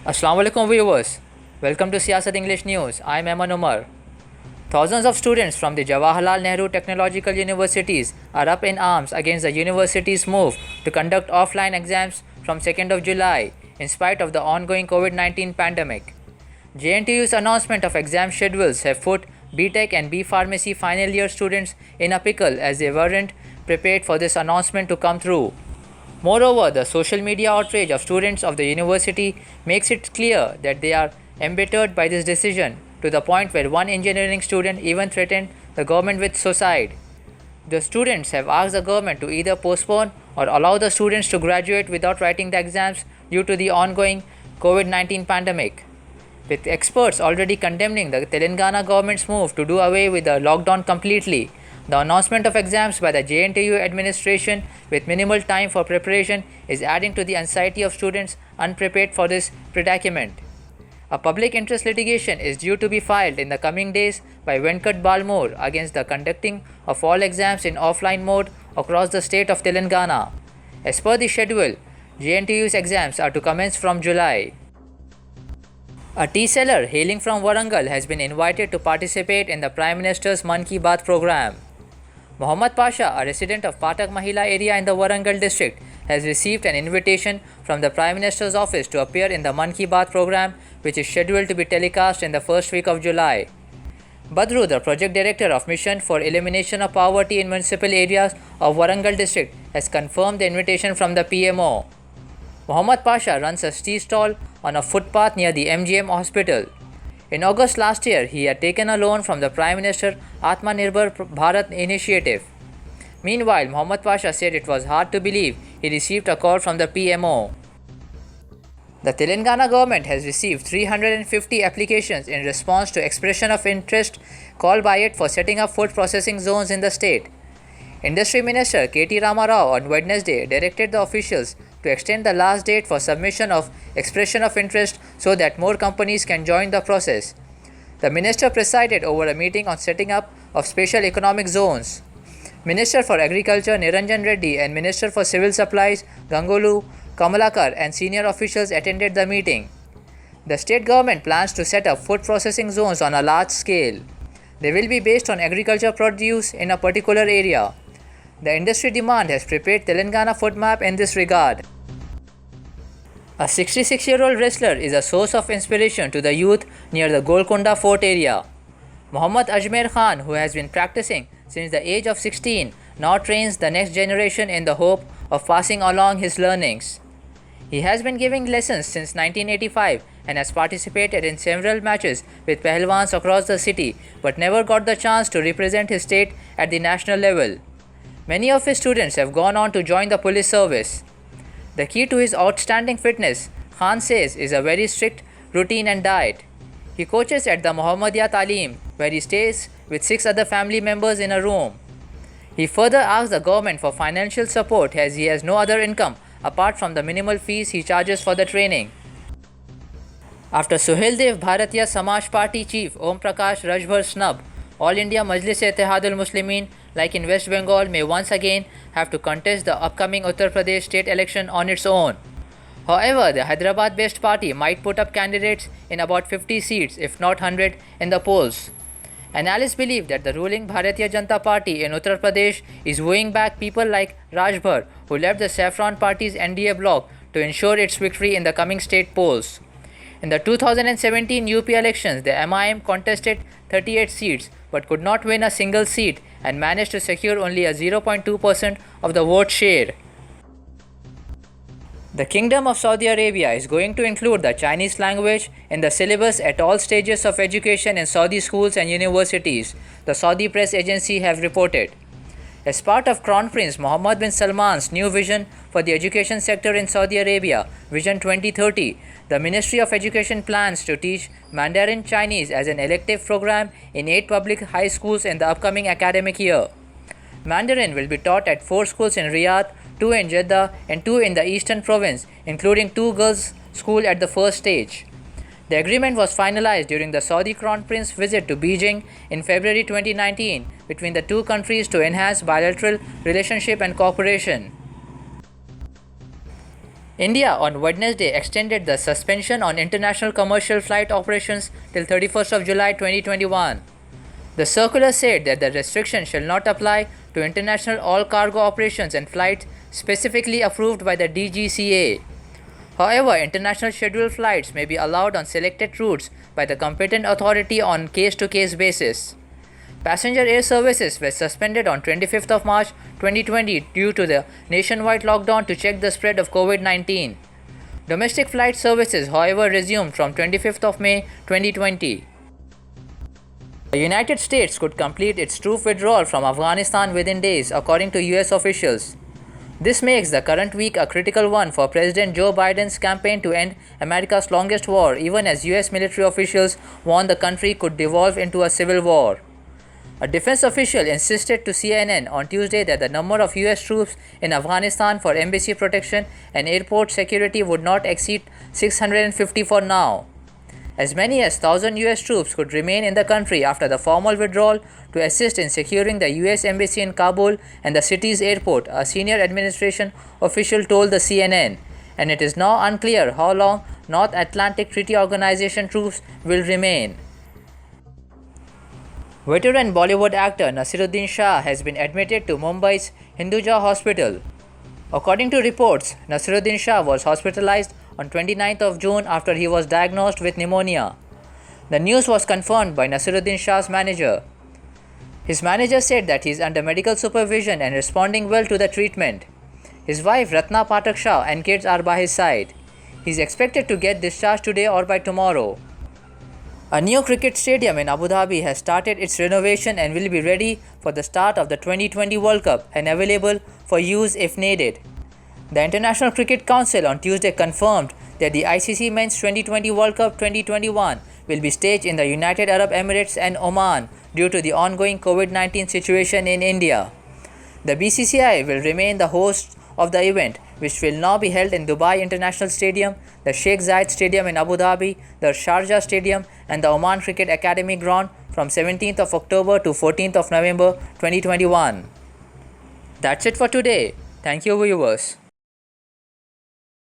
Assalamu alaikum viewers. Welcome to Siyasat English News. I am Eman Umar. Thousands of students from the Jawaharlal Nehru Technological Universities are up in arms against the university's move to conduct offline exams from 2nd of July in spite of the ongoing COVID-19 pandemic. JNTU's announcement of exam schedules have put BTech and B Pharmacy final year students in a pickle as they weren't prepared for this announcement to come through. Moreover, the social media outrage of students of the university makes it clear that they are embittered by this decision to the point where one engineering student even threatened the government with suicide. The students have asked the government to either postpone or allow the students to graduate without writing the exams due to the ongoing COVID 19 pandemic. With experts already condemning the Telangana government's move to do away with the lockdown completely, the announcement of exams by the JNTU administration with minimal time for preparation is adding to the anxiety of students unprepared for this predicament. A public interest litigation is due to be filed in the coming days by Venkat Balmore against the conducting of all exams in offline mode across the state of Telangana. As per the schedule, JNTU's exams are to commence from July. A tea seller hailing from Warangal has been invited to participate in the Prime Minister's Mann Ki Baat program. Mohammad Pasha, a resident of Patak Mahila area in the Warangal district, has received an invitation from the Prime Minister's office to appear in the Mann Ki Baat program, which is scheduled to be telecast in the first week of July. Badru, the project director of Mission for Elimination of Poverty in Municipal Areas of Warangal district, has confirmed the invitation from the PMO. Mohammad Pasha runs a tea stall on a footpath near the MGM hospital. In August last year, he had taken a loan from the Prime Minister Atmanirbhar Bharat initiative. Meanwhile, Mohammad Pasha said it was hard to believe he received a call from the PMO. The Telangana government has received 350 applications in response to expression of interest called by it for setting up food processing zones in the state. Industry Minister K.T. Ramarao on Wednesday directed the officials to extend the last date for submission of expression of interest so that more companies can join the process. The minister presided over a meeting on setting up of special economic zones. Minister for Agriculture Niranjan Reddy and Minister for Civil Supplies Gangulu Kamalakar and senior officials attended the meeting. The state government plans to set up food processing zones on a large scale. They will be based on agriculture produce in a particular area. The industry demand has prepared Telangana food map in this regard. A 66-year-old wrestler is a source of inspiration to the youth near the Golconda Fort area. Muhammad Ajmer Khan, who has been practicing since the age of 16, now trains the next generation in the hope of passing along his learnings. He has been giving lessons since 1985 and has participated in several matches with Pehlwans across the city but never got the chance to represent his state at the national level. Many of his students have gone on to join the police service. The key to his outstanding fitness, Khan says, is a very strict routine and diet. He coaches at the Muhammadiyah Talim, where he stays with 6 other family members in a room. He further asked the government for financial support as he has no other income apart from the minimal fees he charges for the training. After Suheldev Bharatiya Samaj Party chief Om Prakash Rajbhar's snub, All India Majlis-e-Ittehadul Muslimin, like in West Bengal, may once again have to contest the upcoming Uttar Pradesh state election on its own. However, the Hyderabad-based party might put up candidates in about 50 seats, if not 100, in the polls. Analysts believe that the ruling Bharatiya Janata Party in Uttar Pradesh is wooing back people like Rajbhar, who left the Saffron Party's NDA bloc to ensure its victory in the coming state polls. In the 2017 UP elections, the MIM contested 38 seats but could not win a single seat and managed to secure only a 0.2% of the vote share. The Kingdom of Saudi Arabia is going to include the Chinese language in the syllabus at all stages of education in Saudi schools and universities, the Saudi press agency have reported. As part of Crown Prince Mohammed bin Salman's new vision for the education sector in Saudi Arabia, Vision 2030, the Ministry of Education plans to teach Mandarin Chinese as an elective program in 8 public high schools in the upcoming academic year. Mandarin will be taught at 4 schools in Riyadh, 2 in Jeddah, and 2 in the Eastern Province, including 2 girls' schools at the first stage. The agreement was finalized during the Saudi Crown Prince visit to Beijing in February 2019 between the two countries to enhance bilateral relationship and cooperation. India on Wednesday extended the suspension on international commercial flight operations till 31st of July 2021. The circular said that the restriction shall not apply to international all cargo operations and flights specifically approved by the DGCA. However, international scheduled flights may be allowed on selected routes by the competent authority on case-to-case basis. Passenger air services were suspended on 25th of March 2020 due to the nationwide lockdown to check the spread of COVID-19. Domestic flight services, however, resumed from 25th of May 2020. The United States could complete its troop withdrawal from Afghanistan within days, according to US officials. This makes the current week a critical one for President Joe Biden's campaign to end America's longest war, even as US military officials warned the country could devolve into a civil war. A defense official insisted to CNN on Tuesday that the number of US troops in Afghanistan for embassy protection and airport security would not exceed 650 for now. As many as 1,000 US troops could remain in the country after the formal withdrawal to assist in securing the US embassy in Kabul and the city's airport, a senior administration official told the CNN, and it is now unclear how long North Atlantic Treaty Organization troops will remain. Veteran Bollywood actor Naseeruddin Shah has been admitted to Mumbai's Hinduja Hospital. According to reports, Naseeruddin Shah was hospitalized on 29th of June after he was diagnosed with pneumonia. The news was confirmed by Naseeruddin Shah's manager. His manager said that he is under medical supervision and responding well to the treatment. His wife Ratna Pathak Shah and kids are by his side. He is expected to get discharged today or by tomorrow. A new cricket stadium in Abu Dhabi has started its renovation and will be ready for the start of the 2020 World Cup and available for use if needed. The International Cricket Council on Tuesday confirmed that the ICC Men's 2020 World Cup 2021 will be staged in the United Arab Emirates and Oman due to the ongoing COVID-19 situation in India. The BCCI will remain the host of the event, which will now be held in Dubai International Stadium, the Sheikh Zayed Stadium in Abu Dhabi, the Sharjah Stadium and the Oman Cricket Academy ground from 17th of October to 14th of November 2021. That's it for today. Thank you, viewers.